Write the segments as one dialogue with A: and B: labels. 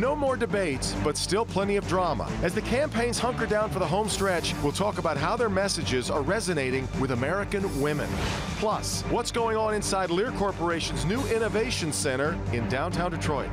A: No more debates, but still plenty of drama. As the campaigns hunker down for the home stretch, we'll talk about how their messages are resonating with American women. Plus, what's going on inside Lear Corporation's new Innovation Center in downtown Detroit.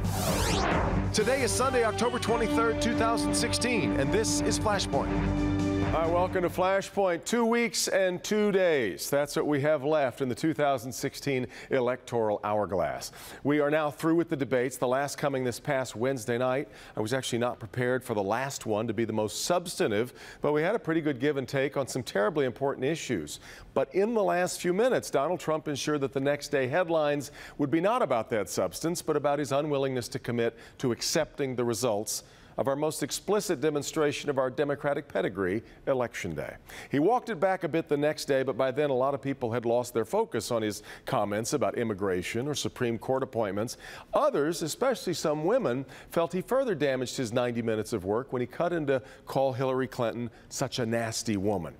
A: Today is Sunday, October 23rd, 2016, and this is Flashpoint. Hi, welcome to Flashpoint. 2 weeks and 2 days. That's what we have left in the 2016 electoral hourglass. We are now through with the debates, the last coming this past Wednesday night. I was actually not prepared for the last one to be the most substantive, but we had a pretty good give and take on some terribly important issues. But in the last few minutes, Donald Trump ensured that the next day headlines would be not about that substance, but about his unwillingness to commit to accepting the results of our most explicit demonstration of our Democratic pedigree, Election Day. He walked it back a bit the next day, but by then a lot of people had lost their focus on his comments about immigration or Supreme Court appointments. Others, especially some women, felt he further damaged his 90 minutes of work when he cut in to call Hillary Clinton such a nasty woman.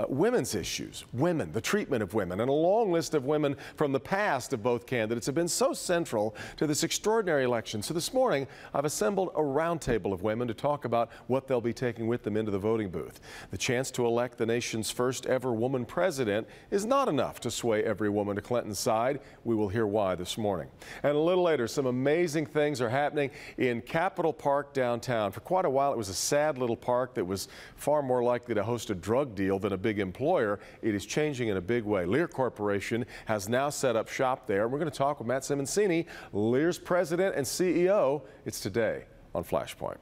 A: Women's issues, women, the treatment of women, and a long list of women from the past of both candidates have been so central to this extraordinary election. So this morning, I've assembled a roundtable of women to talk about what they'll be taking with them into the voting booth. The chance to elect the nation's first ever woman president is not enough to sway every woman to Clinton's side. We will hear why this morning. And a little later, some amazing things are happening in Capitol Park downtown. For quite a while, it was a sad little park that was far more likely to host a drug deal than a big employer. It is changing in a big way. Lear Corporation has now set up shop there. We're going to talk with Matt Simoncini, Lear's president and CEO. It's today on Flashpoint.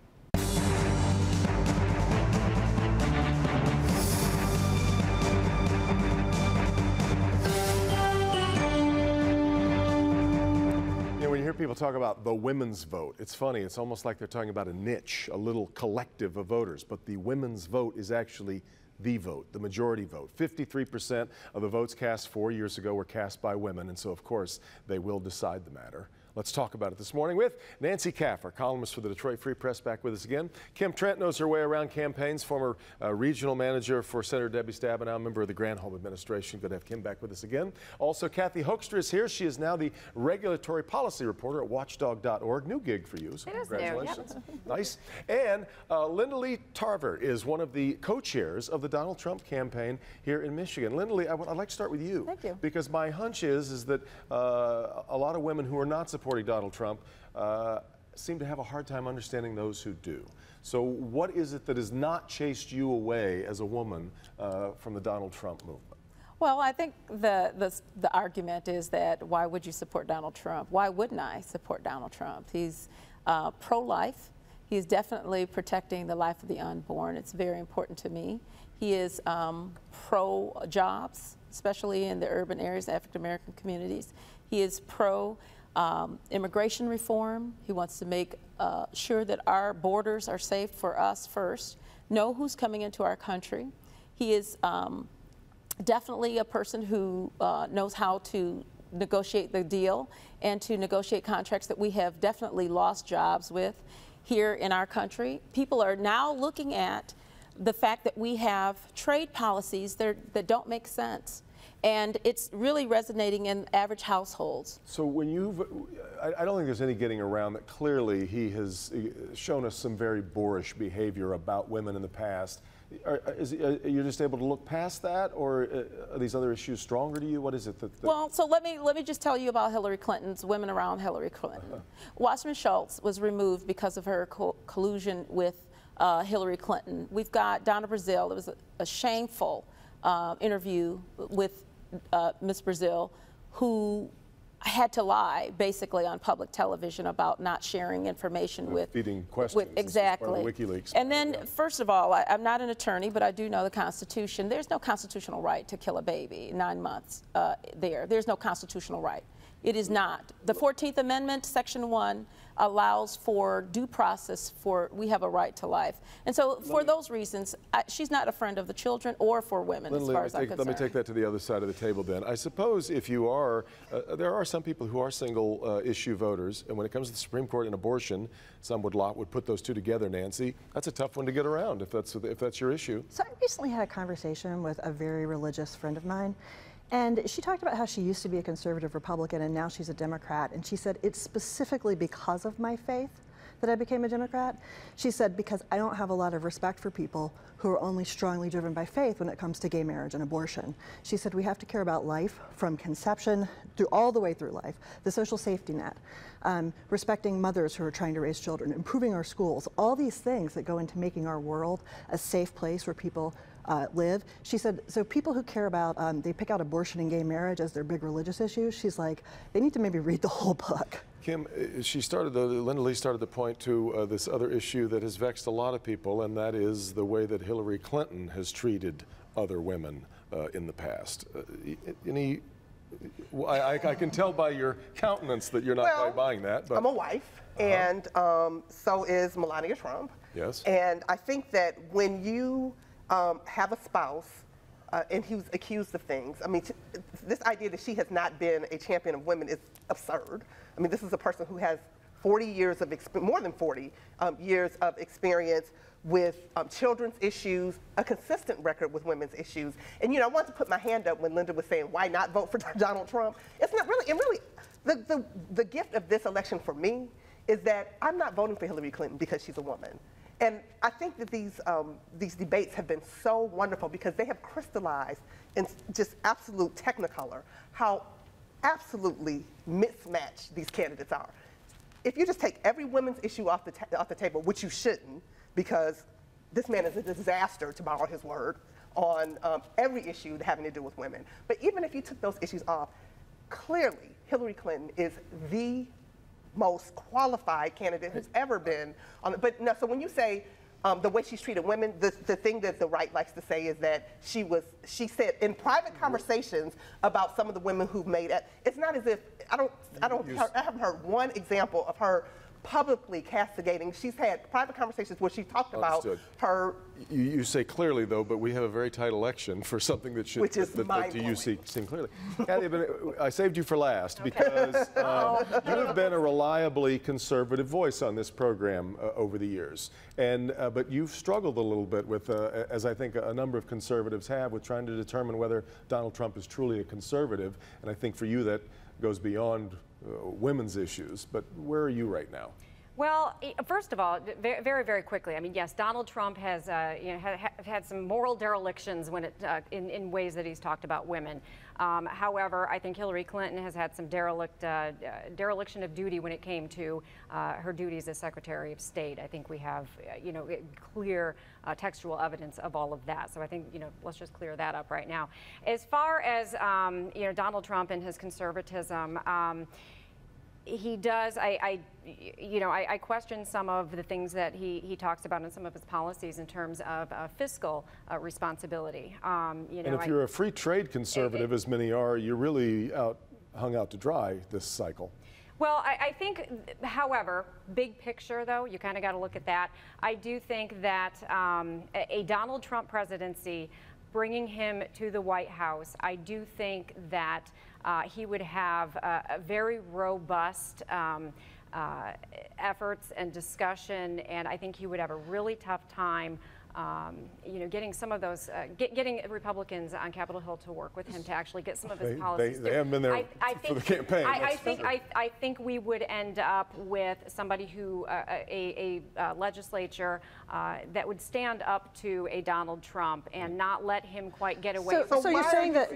A: When you hear people talk about the women's vote, it's funny. It's almost like they're talking about a niche, a little collective of voters. But the women's vote is actually the vote, the majority vote. 53% of the votes cast 4 years ago were cast by women, and so of course they will decide the matter. Let's talk about it this morning with Nancy Kaffer, columnist for the Detroit Free Press, back with us again. Kim Trent knows her way around campaigns, former regional manager for Senator Debbie Stabenow, member of the Granholm administration. Good to have Kim back with us again. Also, Kathy Hoekstra is here. She is now the regulatory policy reporter at watchdog.org. New gig for you, so congratulations. Yep. Nice. And Linda Lee Tarver is one of the co-chairs of the Donald Trump campaign here in Michigan. Linda Lee, I'd like to start with you.
B: Thank you.
A: Because my hunch is that a lot of women who are not supporting Donald Trump seem to have a hard time understanding those who do. So what is it that has not chased you away as a woman from the Donald Trump movement?
B: Well, I think the argument is that why would you support Donald Trump? Why wouldn't I support Donald Trump? He's pro-life. He's definitely protecting the life of the unborn. It's very important to me. He is pro-jobs, especially in the urban areas, African-American communities. He is pro immigration reform. He wants to make sure that our borders are safe for us first, know who's coming into our country. He is definitely a person who knows how to negotiate the deal and to negotiate contracts that we have definitely lost jobs with here in our country. People are now looking at the fact that we have trade policies that don't make sense. And it's really resonating in average households.
A: So when I don't think there's any getting around that clearly he has shown us some very boorish behavior about women in the past. Are you just able to look past that, or are these other issues stronger to you? What is it that?
B: Well, so let me just tell you about Hillary Clinton's women around Hillary Clinton. Wasserman Schultz was removed because of her collusion with Hillary Clinton. We've got Donna Brazile. It was a shameful interview with Ms. Brazile, who had to lie basically on public television about not sharing information with
A: feeding questions.
B: Exactly.
A: WikiLeaks.
B: And then, first of all, I'm not an attorney, but I do know the Constitution. There's no constitutional right to kill a baby 9 months There's no constitutional right. It is not. The 14th Amendment, Section 1, allows for due process we have a right to life. And so for those reasons, she's not a friend of the children or for women, as far as I'm concerned.
A: Let me take that to the other side of the table then. I suppose if you are, there are some people who are single issue voters, and when it comes to the Supreme Court and abortion, some would put those two together, Nancy. That's a tough one to get around if that's your issue.
C: So I recently had a conversation with a very religious friend of mine, and she talked about how she used to be a conservative Republican and now she's a Democrat, and she said it's specifically because of my faith that I became a Democrat. She said, because I don't have a lot of respect for people who are only strongly driven by faith when it comes to gay marriage and abortion. She said we have to care about life from conception through all the way through life, the social safety net, respecting mothers who are trying to raise children, improving our schools, all these things that go into making our world a safe place where people live. She said, so people who care about, they pick out abortion and gay marriage as their big religious issues. She's like, they need to maybe read the whole book.
A: Kim, Linda Lee started to point to this other issue that has vexed a lot of people, and that is the way that Hillary Clinton has treated other women in the past. I can tell by your countenance that you're not quite buying that. But
D: I'm a wife, and so is Melania Trump.
A: Yes.
D: And I think that when you have a spouse and who's accused of things, I mean, this idea that she has not been a champion of women is absurd. I mean, this is a person who has 40 years of more than 40 years of experience with children's issues, a consistent record with women's issues. And, I want to put my hand up when Linda was saying, why not vote for Donald Trump? It's not really, the gift of this election for me is that I'm not voting for Hillary Clinton because she's a woman. And I think that these debates have been so wonderful because they have crystallized in just absolute technicolor how absolutely mismatched these candidates are. If you just take every women's issue off the table, which you shouldn't, because this man is a disaster, to borrow his word, on every issue having to do with women. But even if you took those issues off, clearly Hillary Clinton is the most qualified candidate who's ever been on. But no, so when you say the way she's treated women, the thing that the right likes to say is that she said in private conversations about some of the women who've made it. It's not as if I haven't heard one example of her publicly castigating. She's had private conversations where she talked about her.
A: You say clearly, though, but we have a very tight election for something that should,
D: which is
A: that to you seem clearly. Kathy, I saved you for last because you have been a reliably conservative voice on this program over the years, and but you've struggled a little bit with, as I think a number of conservatives have, with trying to determine whether Donald Trump is truly a conservative, and I think for you that goes beyond women's issues, but where are you right now?
E: Well, first of all, very, very quickly, I mean, yes, Donald Trump has had some moral derelictions when in ways that he's talked about women. However, I think Hillary Clinton has had some dereliction of duty when it came to her duties as Secretary of State. I think we have, clear textual evidence of all of that. So I think, let's just clear that up right now. As far as, Donald Trump and his conservatism, he does. I question some of the things that he talks about in some of his policies in terms of fiscal responsibility.
A: And if you're a free trade conservative, as many are, you're really hung out to dry this cycle.
E: Well, I think, however, big picture, though, you kind of got to look at that. I do think that a Donald Trump presidency, bringing him to the White House, I do think that he would have a very robust efforts and discussion, and I think he would have a really tough time getting some of those, getting Republicans on Capitol Hill to work with him to actually get some of his policies.
A: They haven't been there for the campaign.
E: I think we would end up with somebody who, a legislature that would stand up to a Donald Trump and not let him quite get away.
C: So you're saying that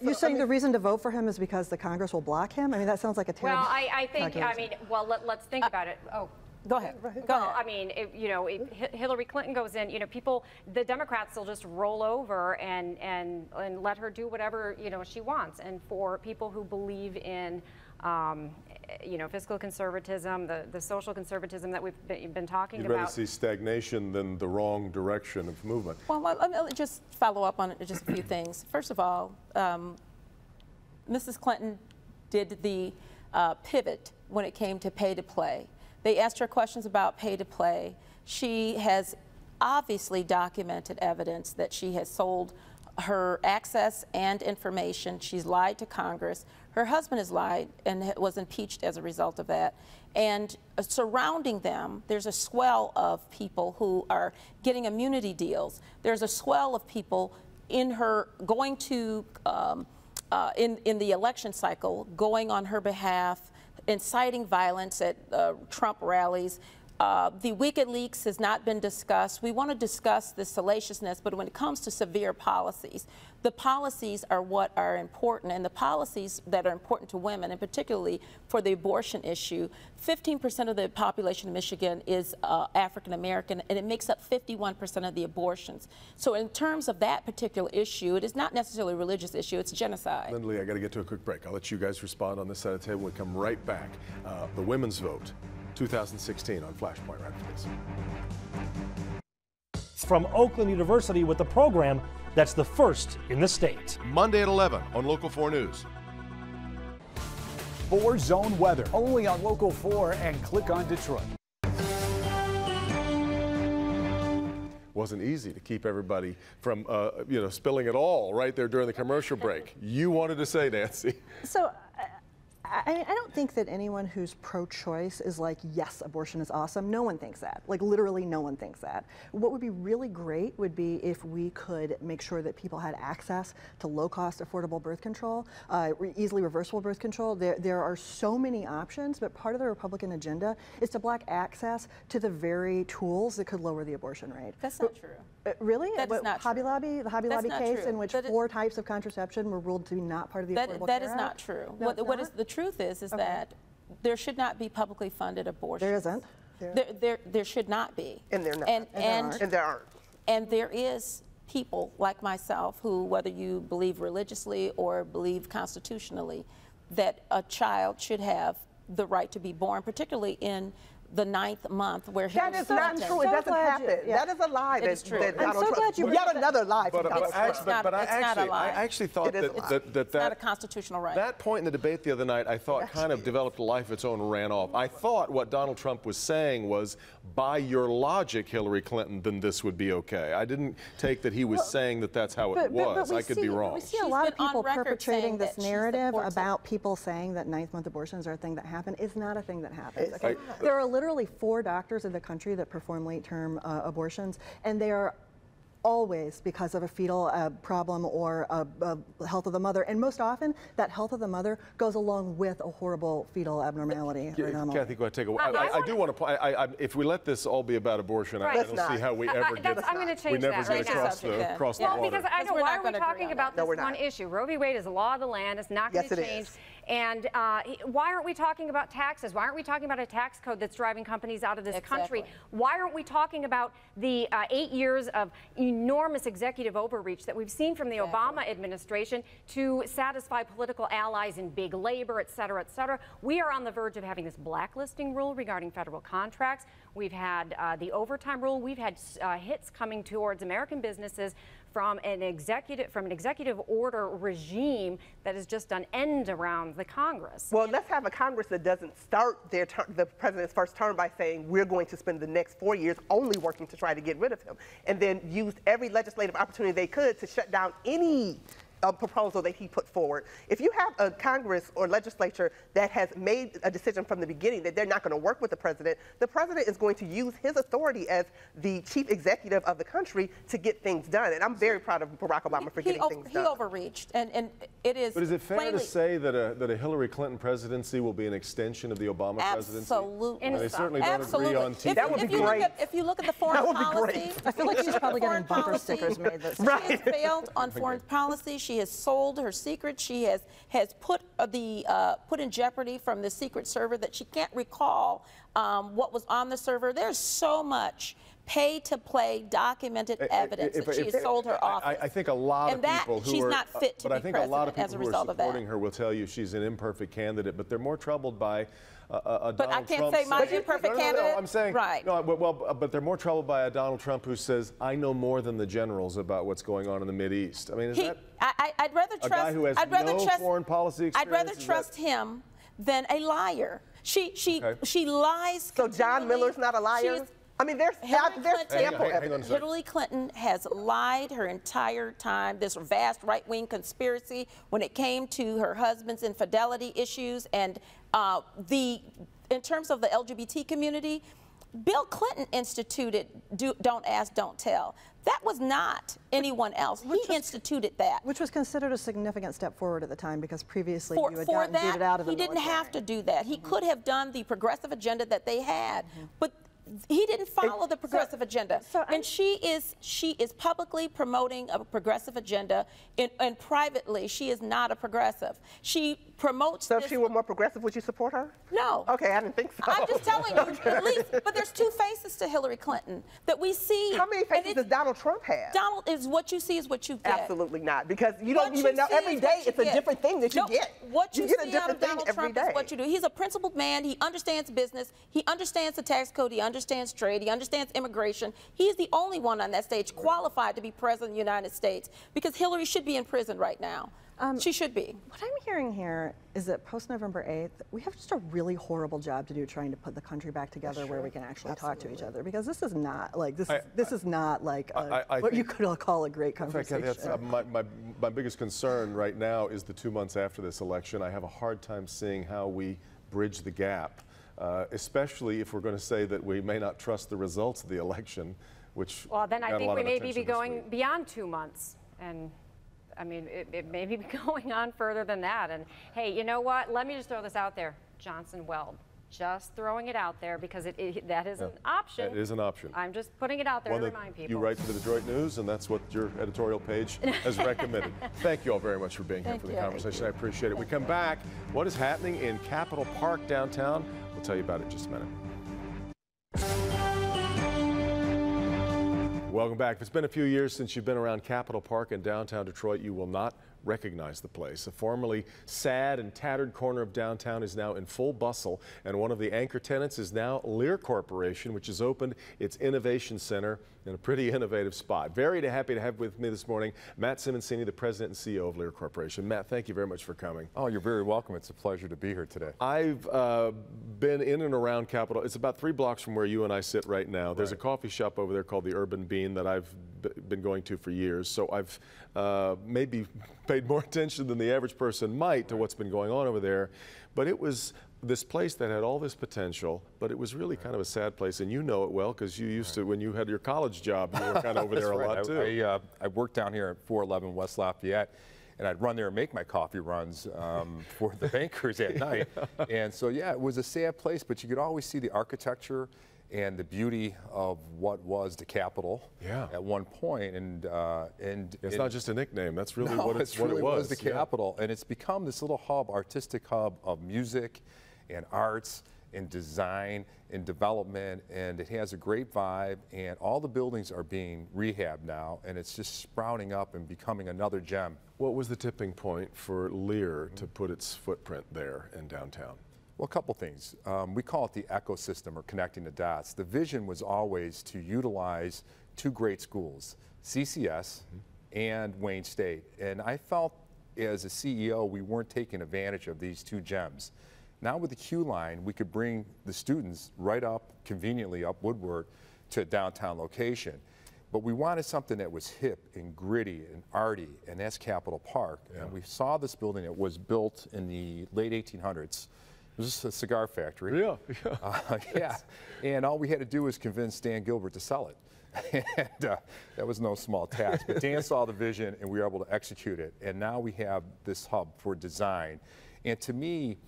C: you're saying the reason to vote for him is because the Congress will block him? I mean, that sounds like a terrible.
E: Well, I think. I mean, well, let's think about it. Oh.
B: Go ahead. Go ahead.
E: I mean, if Hillary Clinton goes in, the Democrats will just roll over and let her do whatever she wants. And for people who believe in, fiscal conservatism, the social conservatism that we've been talking about.
A: You'd rather see stagnation than the wrong direction of movement.
B: Well, let me just follow up on just a few things. First of all, Mrs. Clinton did the pivot when it came to pay to play. They asked her questions about pay to play. She has obviously documented evidence that she has sold her access and information. She's lied to Congress. Her husband has lied and was impeached as a result of that. And surrounding them, there's a swell of people who are getting immunity deals. There's a swell of people in her going to, in the election cycle, going on her behalf, inciting violence at Trump rallies. The WikiLeaks has not been discussed. We want to discuss the salaciousness, but when it comes to severe policies, the policies are what are important, and the policies that are important to women, and particularly for the abortion issue, 15% of the population of Michigan is African American, and it makes up 51% of the abortions. So in terms of that particular issue, it is not necessarily a religious issue, it's genocide.
A: Lindley, I got to get to a quick break. I'll let you guys respond on this side of the table. We'll come right back. The women's vote. 2016 on Flashpoint right after this.
F: From Oakland University with a program that's the first in the state.
A: Monday at 11 on Local 4 News.
G: 4 zone weather only on Local 4 and click on Detroit.
A: Wasn't easy to keep everybody from spilling it all right there during the commercial break. You wanted to say, Nancy.
C: So I don't think that anyone who's pro-choice is like, yes, abortion is awesome. No one thinks that. Like, literally no one thinks that. What would be really great would be if we could make sure that people had access to low-cost, affordable birth control, easily reversible birth control. There are so many options, but part of the Republican agenda is to block access to the very tools that could lower the abortion rate.
B: That's not true.
C: Really?
B: That is not
C: Hobby
B: true.
C: Lobby, the Hobby Lobby case
B: true.
C: in which 4 types of contraception were ruled to be not part of the Affordable Care Act?
B: That is not true.
C: No,
B: The truth is
C: okay.
B: that there should not be publicly funded abortion.
C: There isn't.
B: There should not be.
D: And there not.
B: And
D: there aren't.
B: And there is people like myself who, whether you believe religiously or believe constitutionally, that a child should have the right to be born, particularly in the 9th month where he
D: That is not true. It doesn't happen. That is a lie.
B: It is true.
D: That
C: I'm so glad you
D: yet another lie.
A: But I actually thought
B: it's not a constitutional right.
A: That point in the debate the other night, I thought kind of developed a life of its own and ran off. I thought what Donald Trump was saying was, by your logic, Hillary Clinton, then this would be okay. I didn't take that he was saying that that's how it was. I could be wrong.
C: We see a lot of people perpetrating this narrative about people saying that 9th month abortions are a thing that happen. It's not a thing that happens. Okay? There are literally 4 doctors in the country that perform late-term abortions, and they are always because of a fetal problem or a health of the mother, and most often that health of the mother goes along with a horrible fetal abnormality.
A: Kathy, go ahead, take a I do want to. If we let this all be about abortion, I don't see how we ever get.
E: I'm going to change
A: we never
E: that
A: get
E: right
A: across the water.
E: Well, because I know why are we talking about this one issue? Roe v. Wade is the law of the land. It's not going to change. And why aren't we talking about taxes? Why aren't we talking about a tax code that's driving companies out of this country? Why aren't we talking about the 8 years of enormous executive overreach that we've seen from the Obama administration to satisfy political allies in big labor, et cetera, et cetera? We are on the verge of having this blacklisting rule regarding federal contracts. We've had the overtime rule. We've had hits coming towards American businesses from an executive order regime that has just done end around the Congress.
D: Well, let's have a Congress that doesn't start the president's first term by saying we're going to spend the next 4 years only working to try to get rid of him, and then use every legislative opportunity they could to shut down any proposal that he put forward. If you have a Congress or legislature that has made a decision from the beginning that they're not going to work with the president is going to use his authority as the chief executive of the country to get things done. And I'm very proud of Barack Obama for getting things done.
B: He overreached, and it is.
A: But is it fair to say that a Hillary Clinton presidency will be an extension of the Obama presidency?
B: Absolutely.
A: They certainly don't agree on TV.
D: That would be great.
B: If you look at the foreign policy,
C: I feel like she's probably getting bumper stickers made this.
B: She has failed on foreign policy. She has sold her secrets. She has put in jeopardy from the secret server that she can't recall what was on the server. There's so much pay-to-play documented evidence that she has sold her office.
A: I think a lot of people who
B: she's
A: are,
B: not fit to
A: but
B: be
A: I think a lot of
B: president
A: people who are supporting her will tell you she's an imperfect candidate, but they're more troubled by Donald Trump.
B: But I can't say my imperfect candidate.
A: No, I'm saying
B: right.
A: No, but they're more troubled by a Donald Trump who says, "I know more than the generals about what's going on in the Mideast." I mean, is that
B: I'd rather trust
A: a guy who has no foreign policy experience?
B: I'd rather trust him than a liar. She lies.
D: So John Miller's not a liar? I mean, there's sample evidence.
B: Hillary Clinton has lied her entire time. This vast right-wing conspiracy when it came to her husband's infidelity issues, and in terms of the LGBT community, Bill Clinton instituted Don't Ask, Don't Tell. That was not anyone else. He instituted that.
C: Which was considered a significant step forward at the time, because previously you had
B: For
C: gotten
B: that,
C: booted out of the
B: he didn't
C: military.
B: have to do that. He could have done the progressive agenda that they had, but he didn't follow the progressive agenda. And she is publicly promoting a progressive agenda, and privately she is not a progressive. She promotes
D: So if she were more progressive, would you support her?
B: No.
D: Okay, I didn't think so.
B: I'm just telling you, at least, but there's two faces to Hillary Clinton that we see.
D: How many faces does Donald Trump have?
B: Donald is what you see is what you get.
D: Absolutely not, because you don't even know. Every day it's a different thing that you get.
B: What you
D: get a
B: see out of
D: different thing
B: Donald
D: every
B: Trump
D: day.
B: is what you do. He's a principled man. He understands business. He understands the tax code. He understands trade. He understands immigration. He's the only one on that stage qualified to be president of the United States, because Hillary should be in prison right now. She should be.
C: What I'm hearing here is that post-November 8th, we have just a really horrible job to do trying to put the country back together where we can actually talk to each other, because this is not like this is not like what you could call a great conversation.
A: In fact, that's, my biggest concern right now is the 2 months after this election. I have a hard time seeing how we bridge the gap, especially if we're going to say that we may not trust the results of the election, which
E: well, then I think we may be going
A: week.
E: beyond 2 months, and I mean, it may be going on further than that. And hey, you know what? Let me just throw this out there. Johnson Weld. Just throwing it out there, because that is an option.
A: That is an option.
E: I'm just putting it out there to remind people.
A: You write to the Detroit News, and that's what your editorial page has recommended. Thank you all very much for being here for the conversation. I appreciate it. We come back. What is happening in Capitol Park downtown? We'll tell you about it in just a minute. Welcome back. If it's been a few years since you've been around Capitol Park in downtown Detroit, you will not recognize the place. A formerly sad and tattered corner of downtown is now in full bustle, and one of the anchor tenants is now Lear Corporation, which has opened its Innovation Center in a pretty innovative spot. Very happy to have with me this morning Matt Simoncini, the president and CEO of Lear Corporation. Matt, thank you very much for coming.
H: Oh, you're very welcome. It's a pleasure to be here today.
A: I've been in and around Capitol. It's about 3 blocks from where you and I sit right now. There's a coffee shop over there called the Urban Bean that I've been going to for years, so I've maybe paid more attention than the average person might to what's been going on over there. But it was this place that had all this potential, but it was really kind of a sad place, and you know it well because you used to, when you had your college job, you were kind of over there a lot too.
H: I worked down here at 411 West Lafayette, and I'd run there and make my coffee runs for the bankers at night. And so, yeah, it was a sad place, but you could always see the architecture and the beauty of what was the Capitol at one point. And
A: it's not just a nickname. That's really
H: no,
A: what it was.
H: The Capitol, and it's become this little hub, artistic hub of music and arts and design and development, and it has a great vibe, and all the buildings are being rehabbed now, and it's just sprouting up and becoming another gem.
A: What was the tipping point for Lear to put its footprint there in downtown?
H: Well, a couple things. We call it the ecosystem, or connecting the dots. The vision was always to utilize 2 great schools, CCS and Wayne State. And I felt as a CEO we weren't taking advantage of these 2 gems. Now with the Q line, we could bring the students right up, conveniently up Woodward, to a downtown location. But we wanted something that was hip and gritty and arty, and that's Capitol Park. And we saw this building. It was built in the late 1800s. It was just a cigar factory. Yeah. And all we had to do was convince Dan Gilbert to sell it. And that was no small task. But Dan saw the vision, and we were able to execute it. And now we have this hub for design. And to me,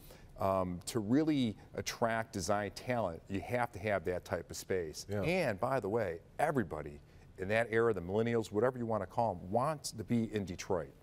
H: to really attract design talent, you have to have that type of space. And by the way, everybody in that era, the millennials, whatever you want to call them, wants to be in Detroit.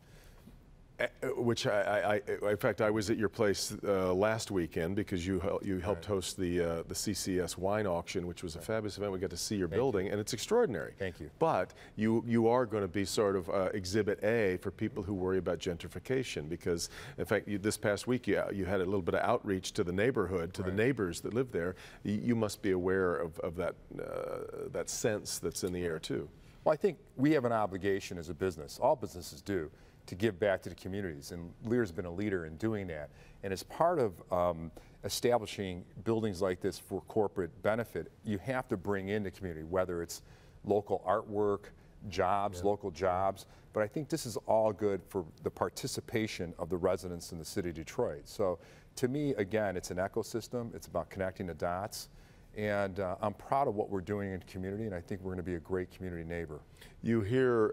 A: Which in fact, I was at your place last weekend because you helped host the CCS wine auction, which was a fabulous event. We got to see your building, and it's extraordinary.
H: Thank you.
A: But you are going to be sort of Exhibit A for people who worry about gentrification, because in fact, this past week you had a little bit of outreach to the neighborhood, to the neighbors that live there. You must be aware of that sense that's in the air too.
H: Well, I think we have an obligation as a business. All businesses do, to give back to the communities, and Lear's been a leader in doing that. And as part of establishing buildings like this for corporate benefit, you have to bring in the community, whether it's local artwork, jobs, local jobs, but I think this is all good for the participation of the residents in the city of Detroit. So to me, again, it's an ecosystem. It's about connecting the dots, And I'm proud of what we're doing in the community, and I think we're going to be a great community neighbor.
A: You hear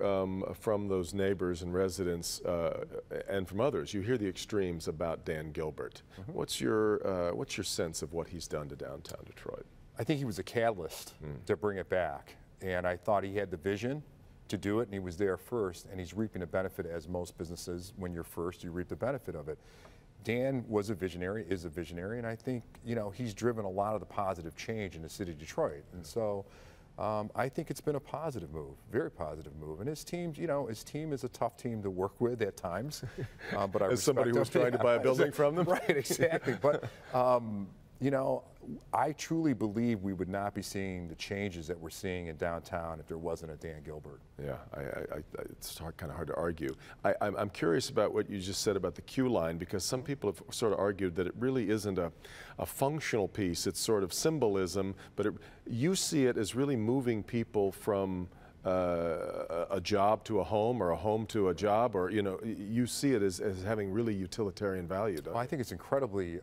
A: from those neighbors and residents and from others, you hear the extremes about Dan Gilbert. What's your sense of what he's done to downtown Detroit?
H: I think he was a catalyst to bring it back, and I thought he had the vision to do it, and he was there first, and he's reaping the benefit. As most businesses, when you're first, you reap the benefit of it. Dan was a visionary, is a visionary, and I think, you know, he's driven a lot of the positive change in the city of Detroit. And so I think it's been a positive move, very positive move. And his team, you know, his team is a tough team to work with at times. But
A: as somebody who was trying to buy a building from them?
H: Right, exactly. But, you know, I truly believe we would not be seeing the changes that we're seeing in downtown if there wasn't a Dan Gilbert.
A: Yeah, it's kind of hard to argue. I'm curious about what you just said about the queue line, because some people have sort of argued that it really isn't a functional piece. It's sort of symbolism, but you see it as really moving people from a job to a home, or a home to a job, or, you know, you see it as having really utilitarian value, don't you?
H: Well, I think it's incredibly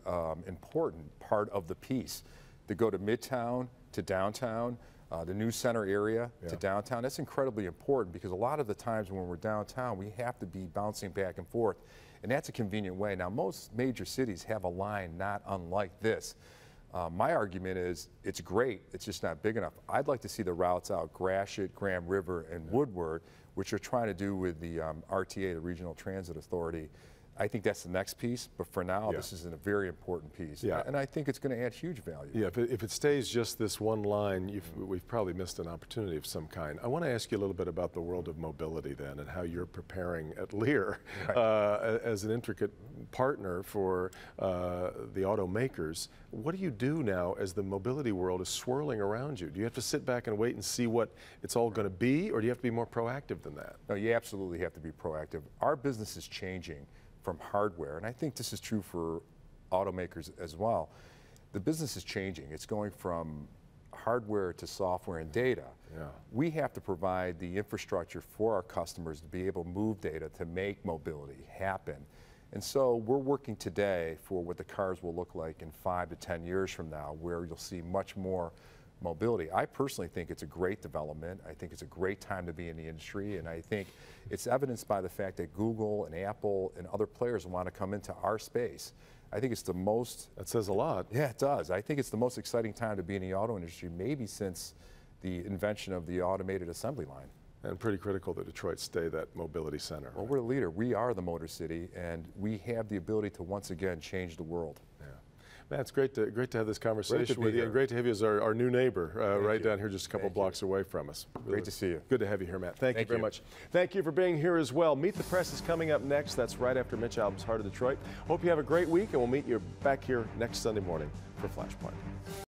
H: important part of the piece to go to Midtown, to downtown, the News Center area to downtown. That's incredibly important, because a lot of the times when we're downtown, we have to be bouncing back and forth, and that's a convenient way. Now, most major cities have a line not unlike this. My argument is it's great, it's just not big enough. I'd like to see the routes out Gratiot, Grand River, and Woodward, which are trying to do with the RTA, the Regional Transit Authority. I think that's the next piece, but for now, this is a very important piece.
A: Yeah.
H: And I think it's going to add huge value.
A: Yeah, if it stays just this one line, we've probably missed an opportunity of some kind. I want to ask you a little bit about the world of mobility then, and how you're preparing at Lear as an intricate partner for the automakers. What do you do now as the mobility world is swirling around you? Do you have to sit back and wait and see what it's all going to be, or do you have to be more proactive than that?
H: No, you absolutely have to be proactive. Our business is changing from hardware, and I think this is true for automakers as well. The business is changing. It's going from hardware to software and data. We have to provide the infrastructure for our customers to be able to move data to make mobility happen. And so we're working today for what the cars will look like in 5 to 10 years from now, where you'll see much more mobility. I personally think it's a great development. I think it's a great time to be in the industry, and I think it's evidenced by the fact that Google and Apple and other players want to come into our space. I think it's the most...
A: That says a lot.
H: Yeah, it does. I think it's the most exciting time to be in the auto industry, maybe since the invention of the automated assembly line.
A: And pretty critical that Detroit stay that mobility center.
H: Well, we're the leader. We are the Motor City, and we have the ability to once again change the world.
A: Matt, it's great to have this conversation with you, and great to have you as our new neighbor right down here just a couple blocks away from us.
H: Great to see you.
A: Good to have you here, Matt. Thank you very much. Thank you for being here as well. Meet the Press is coming up next. That's right after Mitch Albom's Heart of Detroit. Hope you have a great week, and we'll meet you back here next Sunday morning for Flashpoint.